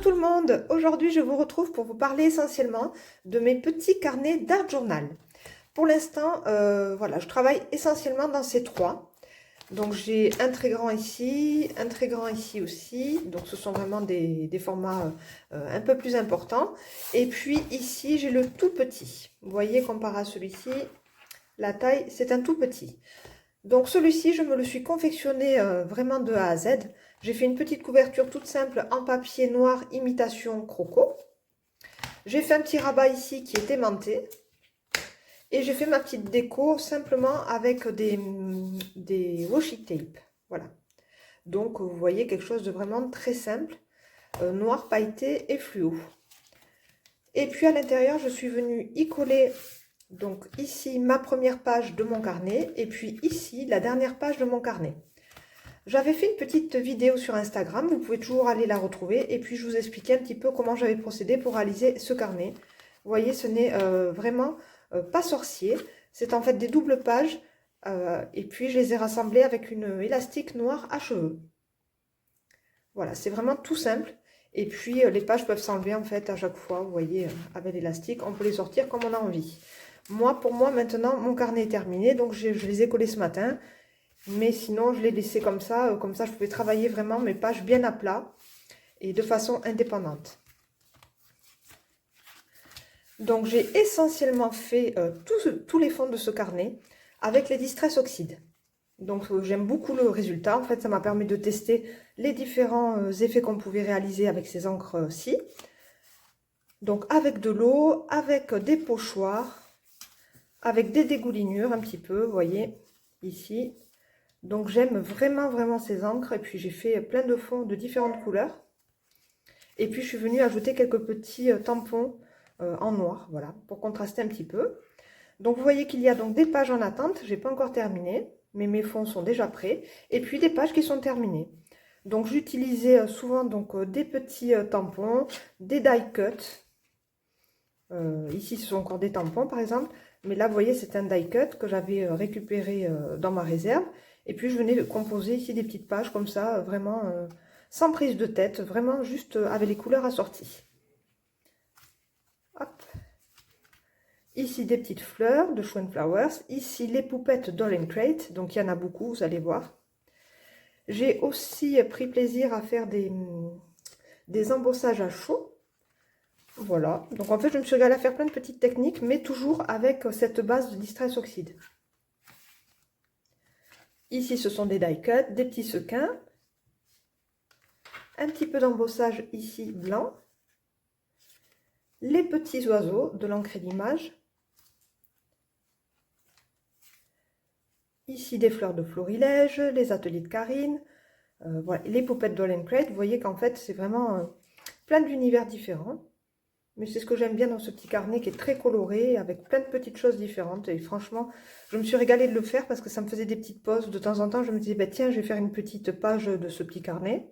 tout le monde, aujourd'hui je vous retrouve pour vous parler essentiellement de mes petits carnets d'art journal. Pour l'instant, voilà, je travaille essentiellement dans ces trois. Donc j'ai un très grand ici, un très grand ici aussi, donc ce sont vraiment des formats un peu plus importants. Et puis ici j'ai le tout petit, vous voyez comparé à celui-ci, la taille c'est un tout petit. Donc celui-ci, je me le suis confectionné vraiment de A à Z. J'ai fait une petite couverture toute simple en papier noir imitation croco. J'ai fait un petit rabat ici qui est aimanté. Et j'ai fait ma petite déco simplement avec des washi tape. Voilà. Donc vous voyez quelque chose de vraiment très simple. Noir pailleté et fluo. Et puis à l'intérieur, je suis venue y coller donc ici ma première page de mon carnet et puis ici la dernière page de mon carnet. J'avais fait une petite vidéo sur Instagram, vous pouvez toujours aller la retrouver et puis je vous expliquais un petit peu comment j'avais procédé pour réaliser ce carnet. Vous voyez, ce n'est vraiment pas sorcier, c'est en fait des doubles pages et puis je les ai rassemblées avec une élastique noire à cheveux. Voilà, c'est vraiment tout simple. Et puis les pages peuvent s'enlever en fait à chaque fois, vous voyez, avec l'élastique, on peut les sortir comme on a envie. Moi, pour moi, maintenant, mon carnet est terminé, donc je les ai collés ce matin. Mais sinon, je l'ai laissé comme ça je pouvais travailler vraiment mes pages bien à plat et de façon indépendante. Donc, j'ai essentiellement fait tous les fonds de ce carnet avec les Distress Oxide. Donc, j'aime beaucoup le résultat. En fait, ça m'a permis de tester les différents effets qu'on pouvait réaliser avec ces encres-ci. Donc, avec de l'eau, avec des pochoirs, avec des dégoulinures un petit peu, vous voyez, ici. Donc j'aime vraiment ces encres et puis j'ai fait plein de fonds de différentes couleurs. Et puis je suis venue ajouter quelques petits tampons en noir, voilà, pour contraster un petit peu. Donc vous voyez qu'il y a donc des pages en attente, j'ai pas encore terminé, mais mes fonds sont déjà prêts. Et puis des pages qui sont terminées. Donc j'utilisais souvent donc des petits tampons, des die cut. Ici ce sont encore des tampons par exemple, mais là vous voyez c'est un die cut que j'avais récupéré dans ma réserve. Et puis je venais de composer ici des petites pages comme ça, vraiment sans prise de tête, vraiment juste avec les couleurs assorties. Hop. Ici des petites fleurs de Schwen Flowers, ici les poupettes Doll & Crate, donc il y en a beaucoup, vous allez voir. J'ai aussi pris plaisir à faire des embossages à chaud. Voilà, donc en fait je me suis régalée à faire plein de petites techniques, mais toujours avec cette base de Distress Oxide. Ici ce sont des die cut, des petits sequins, un petit peu d'embossage ici blanc, les petits oiseaux de l'encre et l'image, ici des fleurs de florilège, les ateliers de Karine, voilà, les poupettes Doll & Crate. Vous voyez qu'en fait c'est vraiment plein d'univers différents. Mais c'est ce que j'aime bien dans ce petit carnet qui est très coloré, avec plein de petites choses différentes. Et franchement, je me suis régalée de le faire parce que ça me faisait des petites pauses. De temps en temps, je me disais, bah, tiens, je vais faire une petite page de ce petit carnet.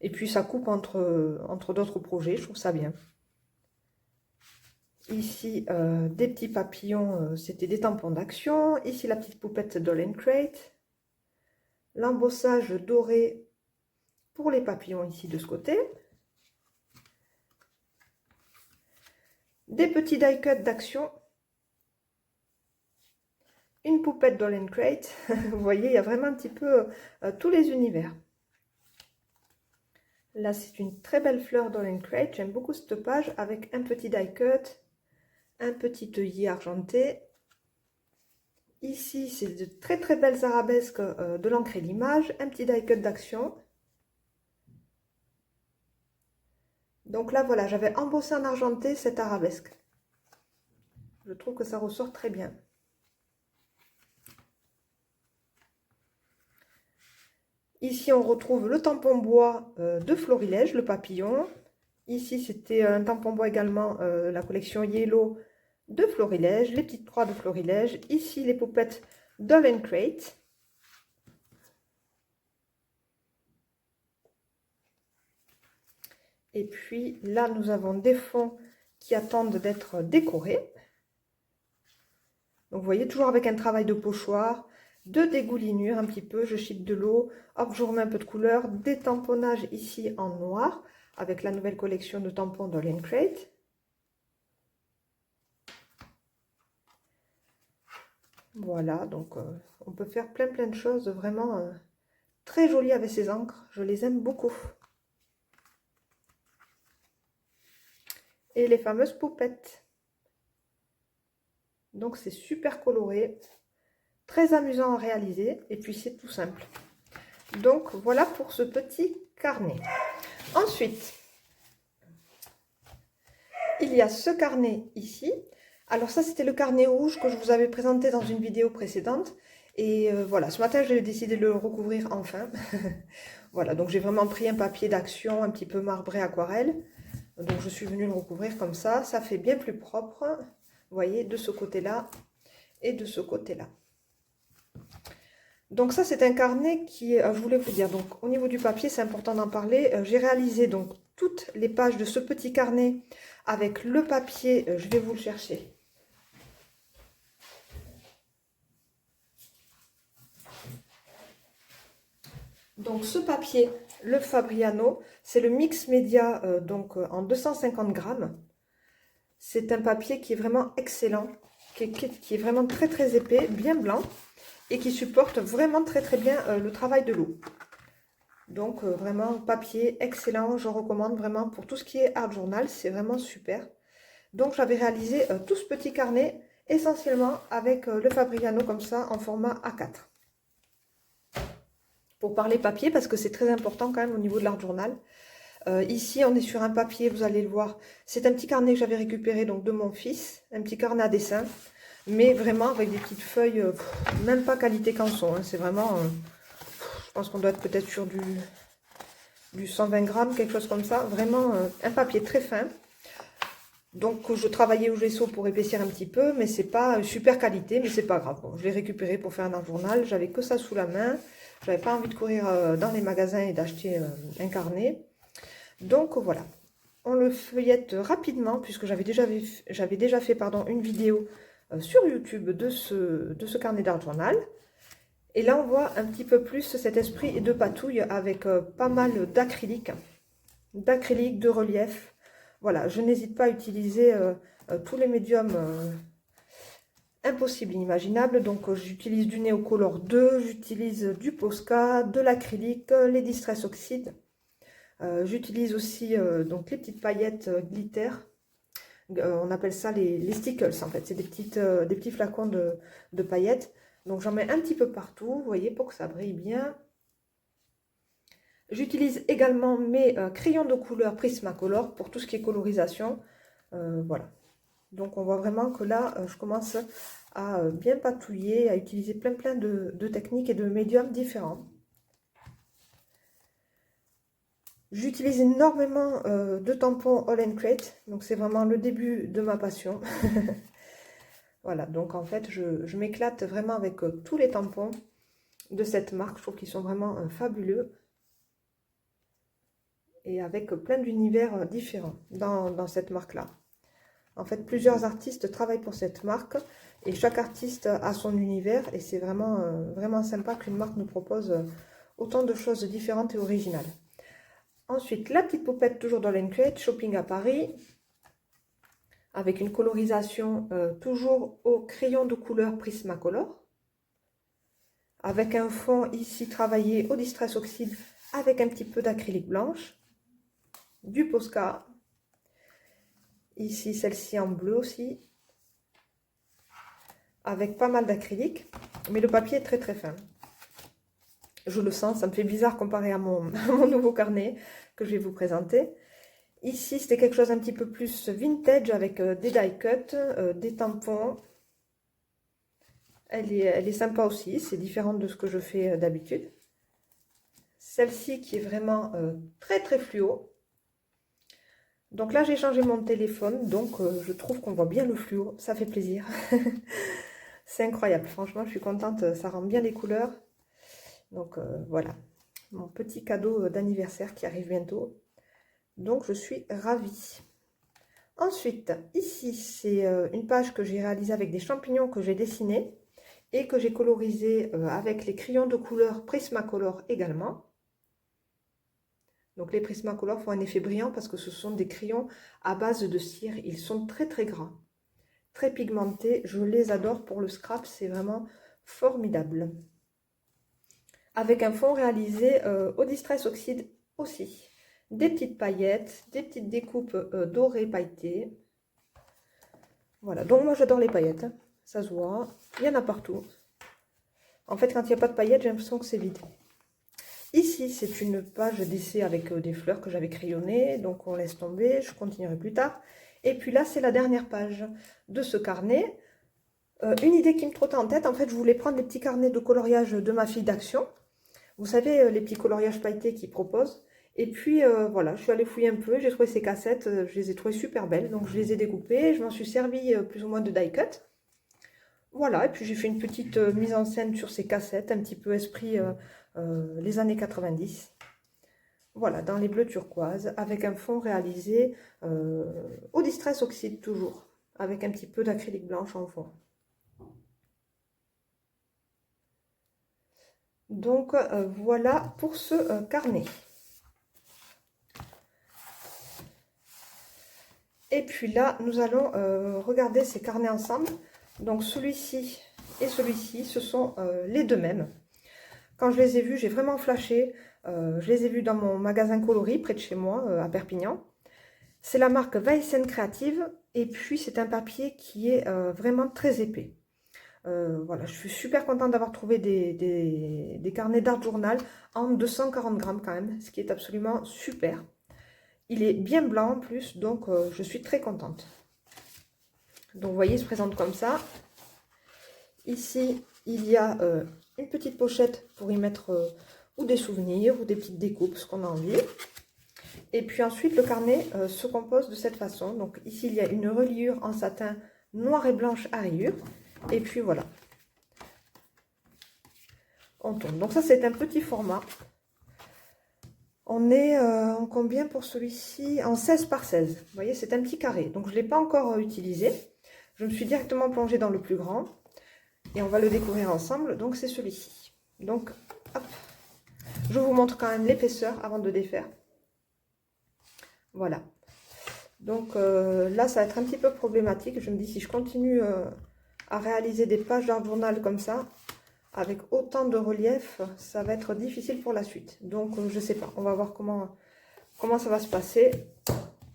Et puis, ça coupe entre d'autres projets. Je trouve ça bien. Ici, des petits papillons, c'était des tampons d'action. Ici, la petite poupette Doll & Crate. L'embossage doré pour les papillons ici de ce côté. Des petits die cut d'action, une poupette Doll & Crate. Vous voyez, il y a vraiment un petit peu tous les univers. Là, c'est une très belle fleur Doll & Crate. J'aime beaucoup cette page avec un petit die cut, un petit œillet argenté. Ici, c'est de très belles arabesques de l'encre et l'image, un petit die cut d'action. Donc là, voilà, j'avais embossé en argenté cette arabesque. Je trouve que ça ressort très bien. Ici, on retrouve le tampon bois de Florilège, le papillon. Ici, c'était un tampon bois également, la collection Yellow de Florilège, les petites croix de Florilège. Ici, les poupettes Doll & Crate. Et puis là, nous avons des fonds qui attendent d'être décorés. Donc, vous voyez, toujours avec un travail de pochoir, de dégoulinure un petit peu. Je chipe de l'eau, hop, je remets un peu de couleur, des tamponnages ici en noir, avec la nouvelle collection de tampons Doll & Crate. Voilà, donc on peut faire plein de choses vraiment très jolies avec ces encres. Je les aime beaucoup. Et les fameuses poupettes. Donc c'est super coloré, très amusant à réaliser et puis c'est tout simple. Donc voilà pour ce petit carnet. Ensuite, il y a ce carnet ici. Alors ça, c'était le carnet rouge que je vous avais présenté dans une vidéo précédente. Et voilà, ce matin, j'ai décidé de le recouvrir enfin. Voilà, donc j'ai vraiment pris un papier d'action un petit peu marbré aquarelle. Donc je suis venue le recouvrir comme ça. Ça fait bien plus propre, vous voyez, de ce côté-là et de ce côté-là. Donc ça, c'est un carnet qui, je voulais vous dire, donc au niveau du papier, c'est important d'en parler. J'ai réalisé donc toutes les pages de ce petit carnet avec le papier, je vais vous le chercher. Donc ce papier, le Fabriano, c'est le Mix Média en 250 grammes. C'est un papier qui est vraiment excellent, qui est vraiment très épais, bien blanc et qui supporte vraiment très bien le travail de l'eau. Donc vraiment papier excellent, je recommande vraiment pour tout ce qui est art journal, c'est vraiment super. Donc j'avais réalisé tout ce petit carnet essentiellement avec le Fabriano comme ça en format A4. Pour parler papier parce que c'est très important quand même au niveau de l'art journal. Ici on est sur un papier, vous allez le voir, c'est un petit carnet que j'avais récupéré donc de mon fils, un petit carnet à dessin, mais vraiment avec des petites feuilles, même pas qualité canson, hein, c'est vraiment, je pense qu'on doit être peut-être sur du 120 grammes, quelque chose comme ça, vraiment un papier très fin. Donc je travaillais au gesso pour épaissir un petit peu, mais c'est pas super qualité, mais c'est pas grave. Bon, je l'ai récupéré pour faire un art journal, j'avais que ça sous la main, j'avais pas envie de courir dans les magasins et d'acheter un carnet. Donc voilà, on le feuillette rapidement puisque j'avais déjà fait une vidéo sur YouTube de ce carnet d'art journal. Et là on voit un petit peu plus cet esprit de patouille avec pas mal d'acrylique, de relief. Voilà, je n'hésite pas à utiliser tous les médiums impossibles, inimaginables. Donc j'utilise du Neocolor 2, j'utilise du Posca, de l'acrylique, les Distress Oxide. J'utilise aussi donc les petites paillettes glitter. On appelle ça les stickles en fait. C'est des petits flacons de paillettes. Donc j'en mets un petit peu partout, vous voyez, pour que ça brille bien. J'utilise également mes crayons de couleur Prismacolor pour tout ce qui est colorisation. Voilà. Donc on voit vraiment que là, je commence à bien patouiller, à utiliser plein de techniques et de médiums différents. J'utilise énormément de tampons All & Crate, donc c'est vraiment le début de ma passion. Voilà, donc en fait, je m'éclate vraiment avec tous les tampons de cette marque. Je trouve qu'ils sont vraiment fabuleux. Et avec plein d'univers différents dans cette marque-là. En fait, plusieurs artistes travaillent pour cette marque et chaque artiste a son univers et c'est vraiment sympa qu'une marque nous propose autant de choses différentes et originales. Ensuite, la petite poupette toujours dans Doll & Crate, Shopping à Paris, avec une colorisation toujours au crayon de couleur Prismacolor, avec un fond ici travaillé au Distress Oxide avec un petit peu d'acrylique blanche, du Posca, ici celle-ci en bleu aussi, avec pas mal d'acrylique, mais le papier est très fin. Je le sens, ça me fait bizarre comparé à mon nouveau carnet que je vais vous présenter. Ici, c'était quelque chose un petit peu plus vintage avec des die cuts, des tampons. Elle est sympa aussi, c'est différent de ce que je fais d'habitude. Celle-ci qui est vraiment très fluo. Donc là, j'ai changé mon téléphone, donc je trouve qu'on voit bien le fluo, ça fait plaisir. C'est incroyable, franchement, je suis contente, ça rend bien les couleurs. Donc voilà, mon petit cadeau d'anniversaire qui arrive bientôt. Donc je suis ravie. Ensuite, ici, c'est une page que j'ai réalisée avec des champignons que j'ai dessinés et que j'ai colorisé avec les crayons de couleur Prismacolor également. Donc les Prismacolor font un effet brillant parce que ce sont des crayons à base de cire. Ils sont très très gras, très pigmentés. Je les adore pour le scrap, c'est vraiment formidable. Avec un fond réalisé au Distress Oxide aussi. Des petites paillettes, des petites découpes dorées pailletées. Voilà, donc moi j'adore les paillettes, hein. Ça se voit, il y en a partout. En fait, quand il n'y a pas de paillettes, j'ai l'impression que c'est vide. Ici, c'est une page d'essai avec des fleurs que j'avais crayonnées, donc on laisse tomber, je continuerai plus tard. Et puis là, c'est la dernière page de ce carnet. Une idée qui me trottait en tête, en fait, je voulais prendre les petits carnets de coloriage de ma fille d'action. Vous savez, les petits coloriages pailletés qu'ils proposent. Et puis, voilà, je suis allée fouiller un peu, j'ai trouvé ces cassettes, je les ai trouvées super belles. Donc, je les ai découpées, je m'en suis servi plus ou moins de die cut. Voilà, et puis j'ai fait une petite mise en scène sur ces cassettes, un petit peu esprit les années 90. Voilà, dans les bleus turquoise, avec un fond réalisé au Distress Oxide toujours, avec un petit peu d'acrylique blanche en fond. Donc voilà pour ce carnet. Et puis là, nous allons regarder ces carnets ensemble. Donc celui-ci et celui-ci, ce sont les deux mêmes. Quand je les ai vus, j'ai vraiment flashé. Je les ai vus dans mon magasin coloris près de chez moi, à Perpignan. C'est la marque Weissen Creative. Et puis, c'est un papier qui est vraiment très épais. Voilà, je suis super contente d'avoir trouvé des carnets d'art journal en 240 grammes quand même, ce qui est absolument super. Il est bien blanc en plus, donc je suis très contente. Donc, vous voyez, il se présente comme ça. Ici, il y a une petite pochette pour y mettre ou des souvenirs ou des petites découpes, ce qu'on a envie. Et puis ensuite, le carnet se compose de cette façon. Donc ici, il y a une reliure en satin noir et blanche à rayures. Et puis voilà. On tourne. Donc ça, c'est un petit format. On est en combien pour celui-ci? En 16 par 16. Vous voyez, c'est un petit carré. Donc je ne l'ai pas encore utilisé. Je me suis directement plongée dans le plus grand. Et on va le découvrir ensemble. Donc c'est celui-ci. Donc, hop. Je vous montre quand même l'épaisseur avant de défaire. Voilà. Donc là, ça va être un petit peu problématique. Je me dis, si je continue à réaliser des pages d'art journal comme ça, avec autant de relief, ça va être difficile pour la suite. Donc, je sais pas. On va voir comment ça va se passer.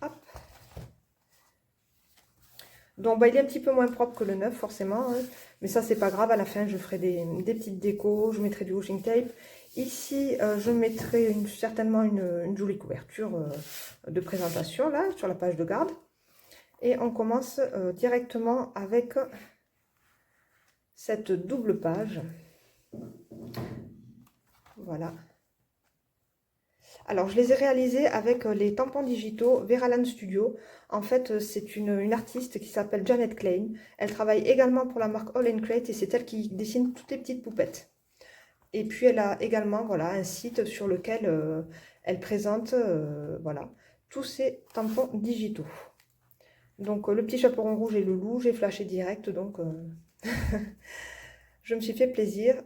Hop. Donc, bah, il est un petit peu moins propre que le neuf, forcément, hein. Mais ça, c'est pas grave. À la fin, je ferai des petites décos. Je mettrai du washing tape. Ici, je mettrai certainement une jolie couverture de présentation, là, sur la page de garde. Et on commence directement avec cette double page. Voilà. Alors, je les ai réalisés avec les tampons digitaux Veralan Studio. En fait, c'est une artiste qui s'appelle Janet Klein. Elle travaille également pour la marque All & Crate et c'est elle qui dessine toutes les petites poupettes. Et puis, elle a également voilà, un site sur lequel elle présente voilà, tous ces tampons digitaux. Donc, le petit chaperon rouge et le loup, j'ai flashé direct, donc je me suis fait plaisir.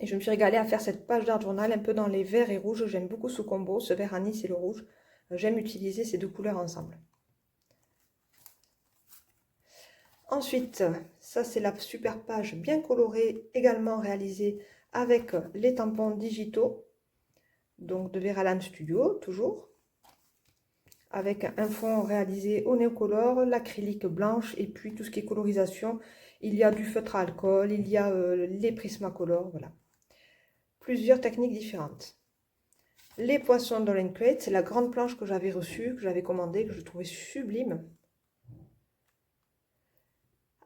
Et je me suis régalée à faire cette page d'art journal un peu dans les verts et rouges. J'aime beaucoup ce combo, ce vert anis et le rouge. J'aime utiliser ces deux couleurs ensemble. Ensuite, ça c'est la super page bien colorée, également réalisée avec les tampons digitaux. Donc de Veralan Studio, toujours. Avec un fond réalisé au néocolor, l'acrylique blanche et puis tout ce qui est colorisation. Il y a du feutre à alcool, il y a les Prismacolor, voilà. Plusieurs techniques différentes. Les poissons d'All & Crate, c'est la grande planche que j'avais reçue, que j'avais commandée, que je trouvais sublime.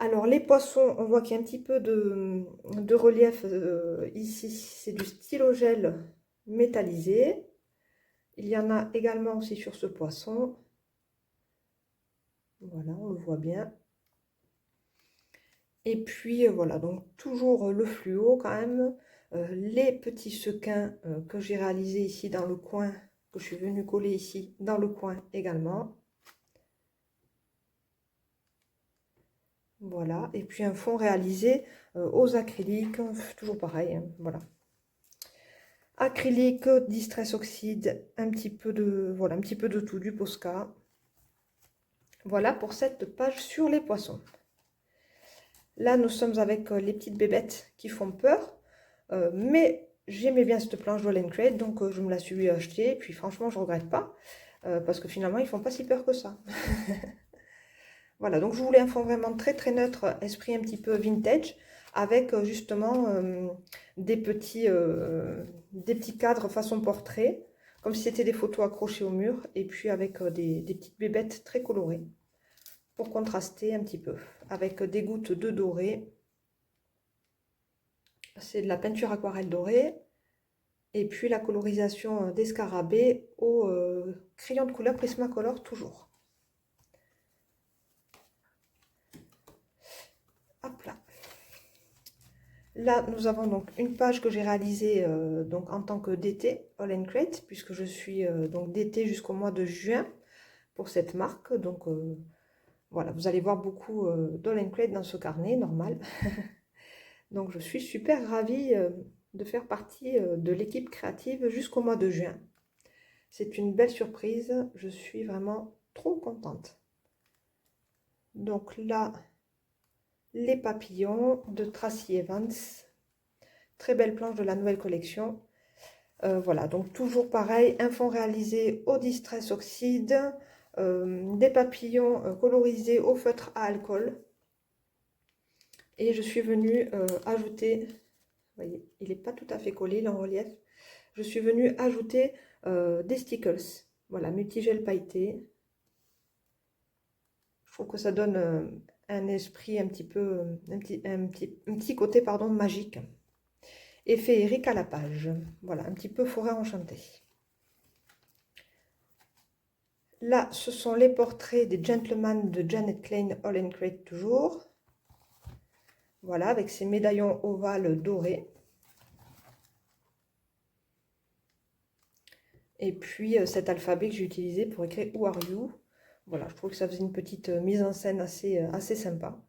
Alors les poissons, on voit qu'il y a un petit peu de relief ici, c'est du stylogel métallisé. Il y en a également aussi sur ce poisson. Voilà, on le voit bien. Et puis voilà, donc toujours le fluo quand même. Les petits sequins que j'ai réalisés ici dans le coin, que je suis venue coller ici dans le coin également. Voilà, et puis un fond réalisé aux acryliques, toujours pareil, hein, voilà. acrylique, Distress Oxide, un petit peu de, voilà, un petit peu de tout, du Posca. Voilà pour cette page sur les poissons. Là, nous sommes avec les petites bébêtes qui font peur. Mais j'aimais bien cette planche Roll & Crate, donc je me la suis achetée. Et puis franchement, je ne regrette pas. Parce que finalement, ils font pas si peur que ça. Voilà, donc je voulais un fond vraiment très très neutre, esprit un petit peu vintage, avec justement des petits cadres façon portrait, comme si c'était des photos accrochées au mur, et puis avec des petites bébêtes très colorées, pour contraster un petit peu, avec des gouttes de doré. C'est de la peinture aquarelle dorée, et puis la colorisation des scarabées au crayon de couleur Prismacolor toujours. Hop là. Là, nous avons donc une page que j'ai réalisée donc en tant que DT All & Crate, puisque je suis donc DT jusqu'au mois de juin pour cette marque. Donc voilà, vous allez voir beaucoup d'All & Crate dans ce carnet, normal. Donc je suis super ravie de faire partie de l'équipe créative jusqu'au mois de juin. C'est une belle surprise, je suis vraiment trop contente. Donc là, les papillons de Tracy Evans. Très belle planche de la nouvelle collection. Voilà, donc toujours pareil, un fond réalisé au Distress Oxide, des papillons colorisés au feutre à alcool. Et je suis venue ajouter, vous voyez, il n'est pas tout à fait collé, il est en relief. Je suis venue ajouter des stickers, voilà, multigel pailleté. Je trouve que ça donne un esprit un petit peu, un petit côté, pardon, magique. Et féerique à la page. Voilà, un petit peu forêt enchantée. Là, ce sont les portraits des gentlemen de Janet Klein All & Crate toujours. Voilà, avec ces médaillons ovales dorés. Et puis cet alphabet que j'ai utilisé pour écrire Who are you? Voilà, je trouve que ça faisait une petite mise en scène assez sympa.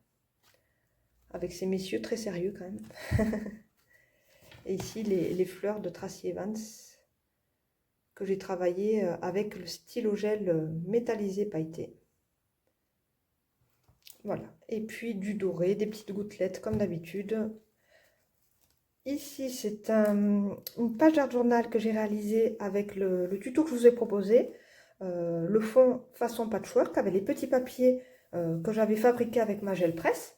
Avec ces messieurs très sérieux quand même. Et ici, les fleurs de Tracy Evans que j'ai travaillé avec le stylo gel métallisé pailleté. Voilà, et puis du doré, des petites gouttelettes comme d'habitude. Ici, c'est une page d'art journal que j'ai réalisée avec le tuto que je vous ai proposé. Le fond façon patchwork avec les petits papiers que j'avais fabriqués avec ma gel presse.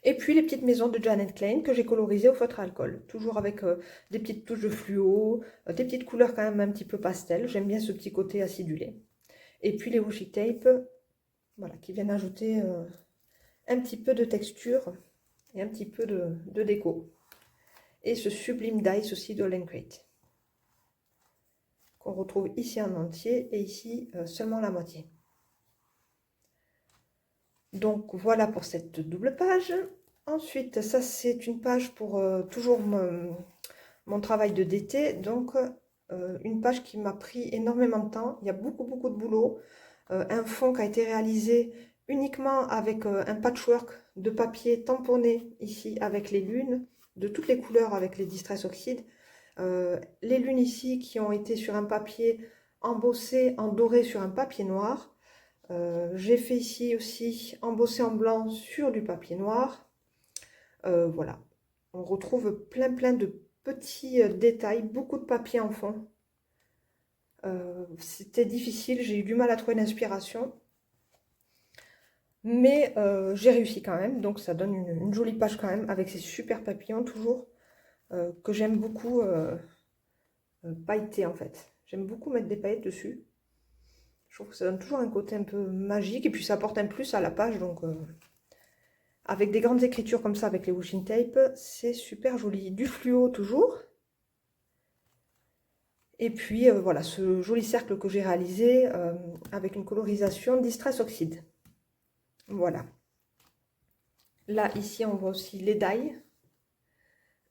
Et puis les petites maisons de Janet Klein que j'ai colorisées au feutre à alcool. Toujours avec des petites touches de fluo, des petites couleurs quand même un petit peu pastel. J'aime bien ce petit côté acidulé. Et puis les washi tape, voilà, qui viennent ajouter un petit peu de texture et un petit peu de déco. Et ce sublime dice aussi d'All & Crate, qu'on retrouve ici en entier et ici seulement la moitié. Donc voilà pour cette double page. Ensuite, ça c'est une page pour toujours mon travail de DT. Donc une page qui m'a pris énormément de temps. Il y a beaucoup de boulot. Un fond qui a été réalisé uniquement avec un patchwork de papier tamponné ici avec les lunes de toutes les couleurs avec les Distress Oxide. Les lunes ici qui ont été sur un papier embossé en doré sur un papier noir. J'ai fait ici aussi embossé en blanc sur du papier noir. Voilà, on retrouve plein de petits détails, beaucoup de papier en fond. C'était difficile, j'ai eu du mal à trouver l'inspiration. Mais j'ai réussi quand même, donc ça donne une jolie page quand même, avec ces super papillons toujours, que j'aime beaucoup pailleter en fait. J'aime beaucoup mettre des paillettes dessus. Je trouve que ça donne toujours un côté un peu magique, et puis ça apporte un plus à la page, donc avec des grandes écritures comme ça, avec les washi tape, c'est super joli. Du fluo toujours. Et puis voilà, ce joli cercle que j'ai réalisé avec une colorisation Distress Oxide. Voilà. Là, ici, on voit aussi les die.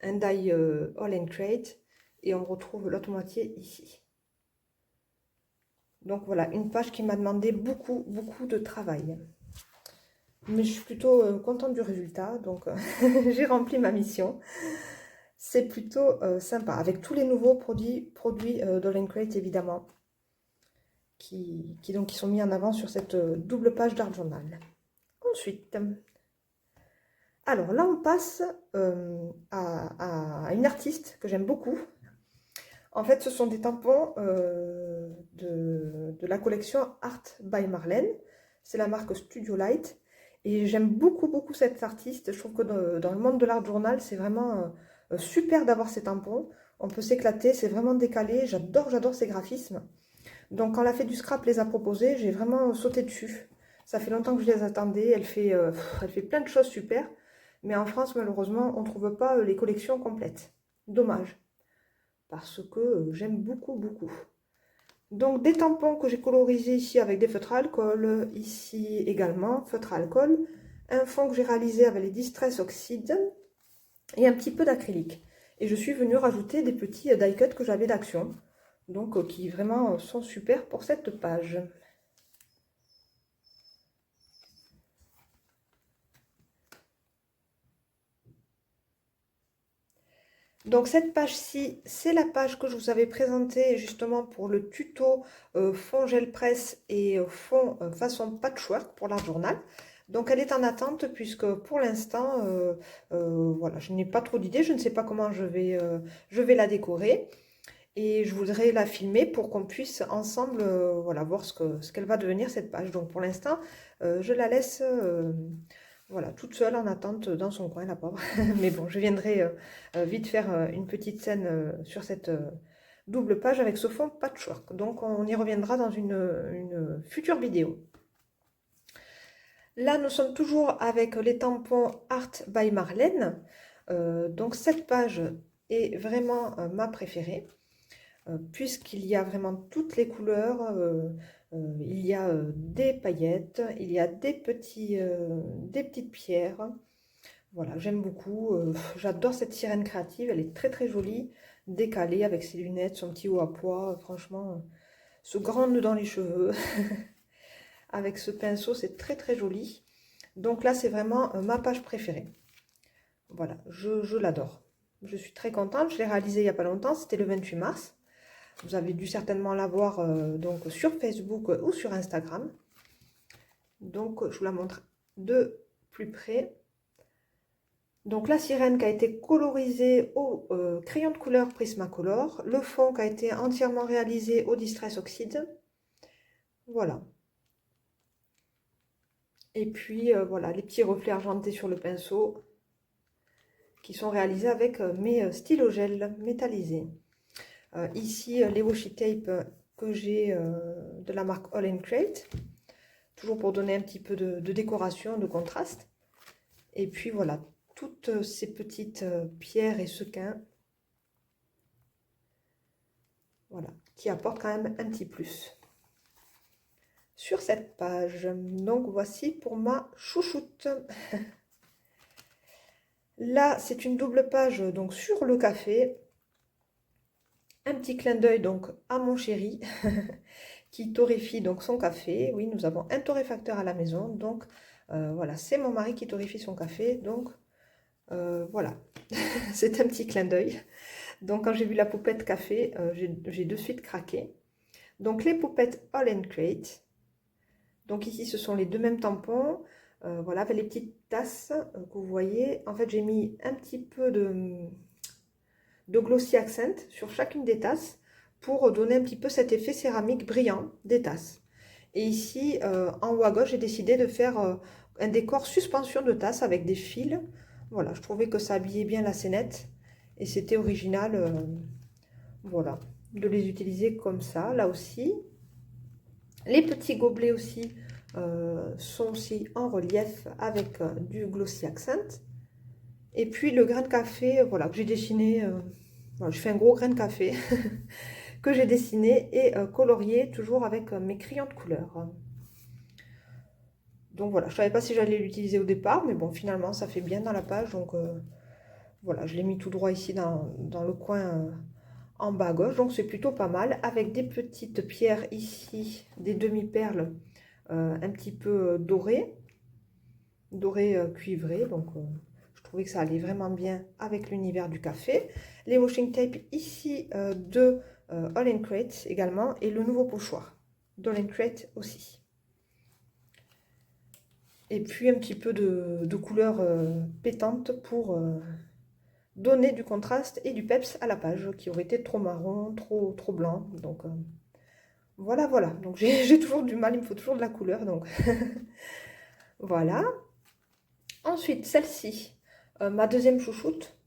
Un die All & Crate. Et on retrouve l'autre moitié ici. Donc voilà, une page qui m'a demandé beaucoup de travail. Mais je suis plutôt contente du résultat. Donc j'ai rempli ma mission. c'est plutôt sympa. Avec tous les nouveaux produits d'All Crate, évidemment, qui sont mis en avant sur cette double page d'Art Journal. Ensuite, alors là, on passe à une artiste que j'aime beaucoup. En fait, ce sont des tampons de la collection Art by Marlène. C'est la marque Studio Light. Et j'aime beaucoup, beaucoup cette artiste. Je trouve que dans le monde de l'art journal, c'est vraiment super d'avoir ces tampons. On peut s'éclater, c'est vraiment décalé. J'adore, j'adore ces graphismes. Donc, quand la Fée du Scrap les a proposés, j'ai vraiment sauté dessus. Ça fait longtemps que je les attendais. Elle fait plein de choses super. Mais en France, malheureusement, on ne trouve pas les collections complètes. Dommage. Parce que j'aime beaucoup, beaucoup. Donc, des tampons que j'ai colorisés ici avec des feutres à alcool. Ici également, feutre à alcool. Un fond que j'ai réalisé avec les Distress Oxide. Et un petit peu d'acrylique. Et je suis venue rajouter des petits die cuts que j'avais d'Action. Donc, qui vraiment sont super pour cette page. Donc cette page-ci, c'est la page que je vous avais présentée justement pour le tuto fond gel presse et fond façon patchwork pour l'art journal. Donc elle est en attente puisque pour l'instant, voilà, je n'ai pas trop d'idées, je ne sais pas comment je vais la décorer. Et je voudrais la filmer pour qu'on puisse ensemble voilà, voir ce qu'elle va devenir cette page. Donc pour l'instant, je la laisse voilà, toute seule en attente dans son coin, la pauvre. Mais bon, je viendrai vite faire une petite scène sur cette double page avec ce fond patchwork. Donc on y reviendra dans une future vidéo. Là, nous sommes toujours avec les tampons Art by Marlène. Donc cette page est vraiment ma préférée. Puisqu'il y a vraiment toutes les couleurs, il y a des paillettes, il y a des petites pierres. Voilà, j'aime beaucoup. J'adore cette sirène créative, elle est très très jolie, décalée avec ses lunettes, son petit haut à pois. Franchement, ce grand nœud dans les cheveux, avec ce pinceau, c'est très très joli. Donc là, c'est vraiment ma page préférée. Voilà, je l'adore. Je suis très contente, je l'ai réalisé il n'y a pas longtemps, c'était le 28 mars. Vous avez dû certainement la voir donc sur Facebook ou sur Instagram. Donc, je vous la montre de plus près. Donc, la sirène qui a été colorisée au crayon de couleur Prismacolor. Le fond qui a été entièrement réalisé au Distress Oxide. Voilà. Et puis, voilà, les petits reflets argentés sur le pinceau qui sont réalisés avec mes stylos gel métallisés. Ici, les washi tape que j'ai de la marque All Crate. Toujours pour donner un petit peu de décoration, de contraste. Et puis voilà, toutes ces petites pierres et sequins. Voilà, qui apportent quand même un petit plus sur cette page. Donc voici pour ma chouchoute. Là, c'est une double page donc sur le café. Un petit clin d'œil donc à mon chéri qui torréfie donc son café. Oui, nous avons un torréfacteur à la maison, donc voilà, c'est mon mari qui torréfie son café, donc voilà, c'est un petit clin d'œil. Donc quand j'ai vu la poupette café, j'ai de suite craqué. Donc les poupettes All Crate. Donc ici, ce sont les deux mêmes tampons. Voilà, avec les petites tasses que vous voyez. En fait, j'ai mis un petit peu de glossy accent sur chacune des tasses pour donner un petit peu cet effet céramique brillant des tasses. Et ici, en haut à gauche, j'ai décidé de faire un décor suspension de tasses avec des fils. Voilà, je trouvais que ça habillait bien la scénette et c'était original, voilà, de les utiliser comme ça, là aussi. Les petits gobelets aussi sont aussi en relief avec du glossy accent. Et puis le grain de café, voilà, que j'ai dessiné, voilà, je fais un gros grain de café que j'ai dessiné et colorié toujours avec mes crayons de couleur. Donc voilà, je ne savais pas si j'allais l'utiliser au départ, mais bon, finalement, ça fait bien dans la page. Donc voilà, je l'ai mis tout droit ici dans le coin en bas à gauche. Donc c'est plutôt pas mal. Avec des petites pierres ici, des demi-perles un petit peu dorées cuivrées. Donc trouvais que ça allait vraiment bien avec l'univers du café. Les washing tape ici de All Crate également, et le nouveau pochoir d'All Crate aussi. Et puis un petit peu de couleur pétante pour donner du contraste et du peps à la page qui aurait été trop marron, trop blanc. Donc voilà, voilà. Donc j'ai toujours du mal, il me faut toujours de la couleur. Donc voilà. Ensuite, celle-ci, ma deuxième chouchoute,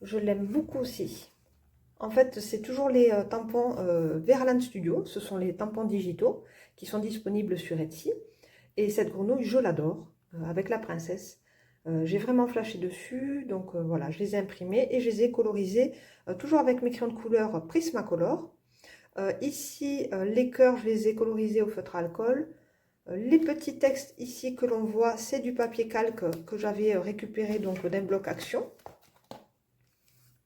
je l'aime beaucoup aussi. En fait, c'est toujours les tampons Verlan Studio. Ce sont les tampons digitaux qui sont disponibles sur Etsy. Et cette grenouille, je l'adore, avec la princesse. J'ai vraiment flashé dessus, donc voilà, je les ai imprimés et je les ai colorisés, toujours avec mes crayons de couleur Prismacolor. Ici, les cœurs, je les ai colorisés au feutre alcool. Les petits textes ici que l'on voit, c'est du papier calque que j'avais récupéré donc d'un bloc Action.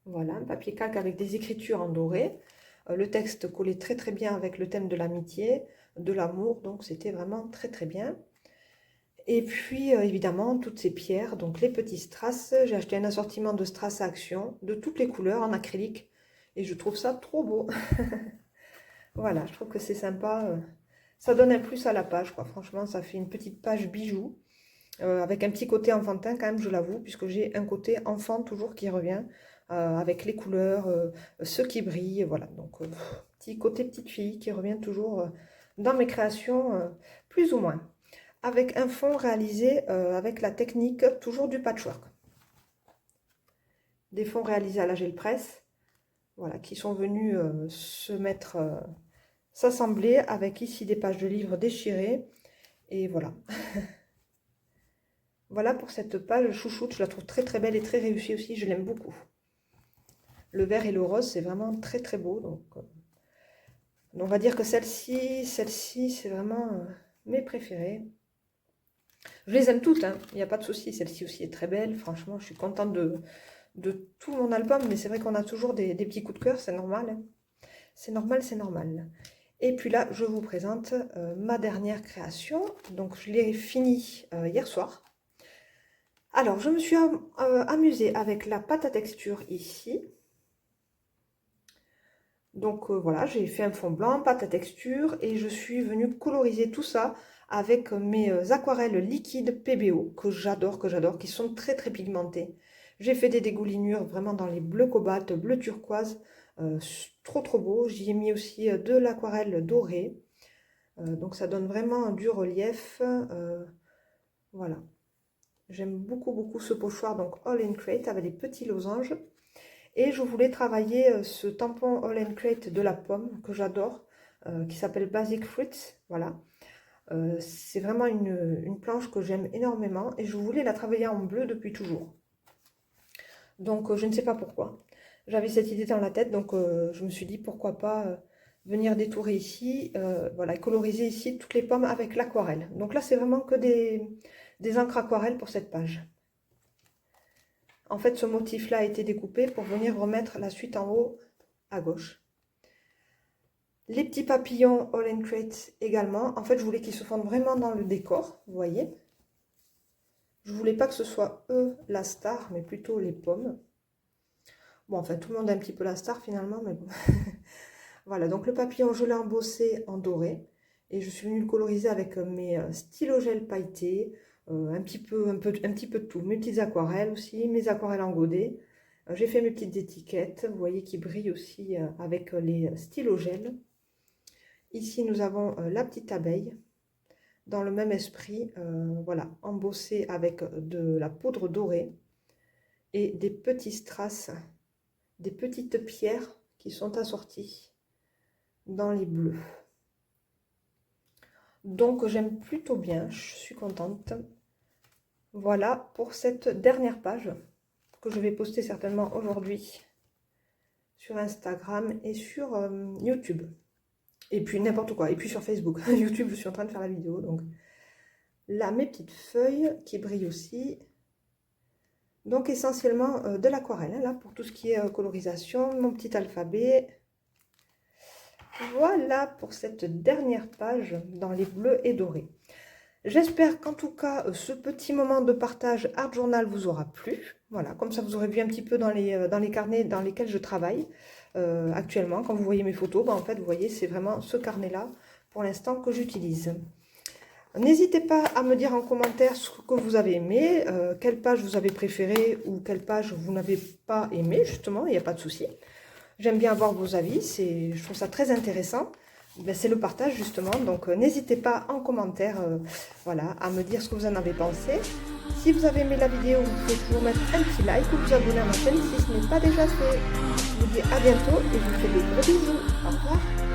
Voilà, un papier calque avec des écritures en doré. Le texte collait très très bien avec le thème de l'amitié, de l'amour, donc c'était vraiment très très bien. Et puis évidemment toutes ces pierres, donc les petits strass. J'ai acheté un assortiment de strass à Action, de toutes les couleurs en acrylique. Et je trouve ça trop beau. Voilà, je trouve que c'est sympa. Ça donne un plus à la page, quoi. Franchement, ça fait une petite page bijou. Avec un petit côté enfantin quand même, je l'avoue, puisque j'ai un côté enfant toujours qui revient, avec les couleurs, ceux qui brillent, voilà. Donc, petit côté petite fille qui revient toujours dans mes créations, plus ou moins. Avec un fond réalisé avec la technique toujours du patchwork. Des fonds réalisés à la gel presse, voilà, qui sont venus se mettre, s'assembler avec ici des pages de livres déchirées, et voilà. Voilà pour cette page chouchoute, je la trouve très très belle et très réussie aussi, je l'aime beaucoup. Le vert et le rose, c'est vraiment très très beau. Donc on va dire que celle-ci, c'est vraiment mes préférées. Je les aime toutes, hein, il n'y a pas de souci. Celle-ci aussi est très belle, franchement, je suis contente de tout mon album, mais c'est vrai qu'on a toujours des petits coups de cœur, c'est normal. Hein. C'est normal, c'est normal. Et puis là, je vous présente ma dernière création. Donc je l'ai finie hier soir. Alors, je me suis amusée avec la pâte à texture ici. Donc voilà, j'ai fait un fond blanc, pâte à texture, et je suis venue coloriser tout ça avec mes aquarelles liquides PBO, que j'adore, qui sont très très pigmentées. J'ai fait des dégoulinures vraiment dans les bleus cobalt, bleu turquoise, trop trop beau. J'y ai mis aussi de l'aquarelle dorée, donc ça donne vraiment du relief. Voilà. J'aime beaucoup, beaucoup ce pochoir, donc All Crate, avec les petits losanges. Et je voulais travailler ce tampon All Crate de la pomme, que j'adore, qui s'appelle Basic Fruits. Voilà. C'est vraiment une planche que j'aime énormément. Et je voulais la travailler en bleu depuis toujours. Donc, je ne sais pas pourquoi. J'avais cette idée dans la tête, donc je me suis dit, pourquoi pas venir détourer ici, voilà, et coloriser ici toutes les pommes avec l'aquarelle. Donc là, c'est vraiment que des encres aquarelles pour cette page. En fait, ce motif-là a été découpé pour venir remettre la suite en haut à gauche. Les petits papillons All Crate également. En fait, je voulais qu'ils se fondent vraiment dans le décor, vous voyez. Je voulais pas que ce soit eux la star, mais plutôt les pommes. Bon, enfin, tout le monde a un petit peu la star finalement, mais bon. Voilà, donc le papillon, je l'ai embossé en doré. Et je suis venue le coloriser avec mes stylos gel pailletés, un petit peu de tout. Mes petites aquarelles aussi, mes aquarelles en godet. J'ai fait mes petites étiquettes, vous voyez, qui brillent aussi avec les stylos gel. Ici, nous avons la petite abeille, dans le même esprit, voilà, embossée avec de la poudre dorée et des petits strass, des petites pierres qui sont assorties dans les bleus. Donc j'aime plutôt bien, je suis contente. Voilà pour cette dernière page que je vais poster certainement aujourd'hui sur Instagram et sur YouTube. Et puis n'importe quoi, et puis sur Facebook. YouTube, je suis en train de faire la vidéo, donc là mes petites feuilles qui brillent aussi. Donc essentiellement de l'aquarelle, hein, là pour tout ce qui est colorisation, mon petit alphabet. Voilà pour cette dernière page dans les bleus et dorés. J'espère qu'en tout cas, ce petit moment de partage Art Journal vous aura plu. Voilà, comme ça vous aurez vu un petit peu dans les carnets dans lesquels je travaille actuellement. Quand vous voyez mes photos, ben, en fait, vous voyez, c'est vraiment ce carnet-là pour l'instant que j'utilise. N'hésitez pas à me dire en commentaire ce que vous avez aimé, quelle page vous avez préférée ou quelle page vous n'avez pas aimé, justement, il n'y a pas de souci. J'aime bien avoir vos avis, je trouve ça très intéressant. Ben, c'est le partage justement, donc n'hésitez pas en commentaire voilà, à me dire ce que vous en avez pensé. Si vous avez aimé la vidéo, vous pouvez toujours mettre un petit like ou vous abonner à ma chaîne si ce n'est pas déjà fait. Je vous dis à bientôt et je vous fais de gros bisous. Au revoir.